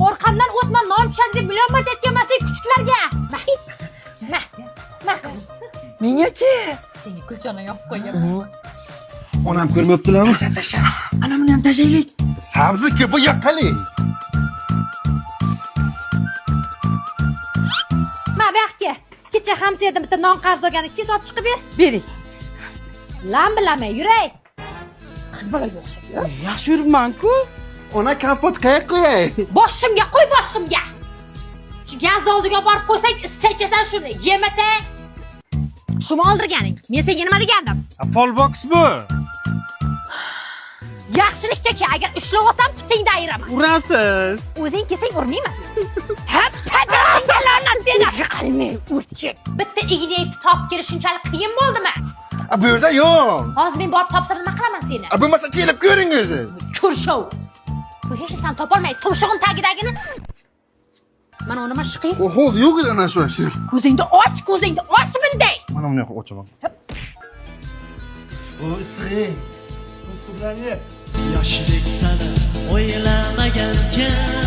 Orqamdan o'tma, non tushadi deb million marta aytganman-sen kuchuklarga. Ma qizim. Mengachi? Seni kulchani yopib qo'yaman. Onam ko'rmayaptilarmi? Tasha. Ana buni ham tashaylik. Sabzi-ku bu yoqqalik. Ma bu yoqqa. Kecha hamsiyadan bitta non qarz olgan, tez olib chiqib ber. Bering. Lam bilamay, yuray. Qiz bolaga o'xshaydi. Yaxshi yuribman-ku. Ona kompot qayerga qo'yay? Boshimga qo'y, boshimga. Shu gaz oldiga borib qo'ysang, issichasan shuni. Yemata. Shuni oldirganing. Men senga nima degandim? Folbox bu. Yaxshilikcha ki, agar ushlab olsam, putingni ayiraman. Urasiz. O'zing kelsang urmayman. Ha, pajaringlardan seni qalmi urchik. Bitta ignayni topib kelish shunchalik qiyin bo'ldimi? Bu yerda yo'q. Hozir men borib topsam nima qilaman seni? Bo'lmasa kelib ko'ring o'zi. Ko'rshov. Bu hech narsani topolmaydi. Tumshug'im tagidagini. Mana uni nima shiqing? Hozir yo'q ana shu shirk. Ko'zingni och bunday. Mana buni ochaman. Bu issiq. Yoshlik sana o'ylamagankan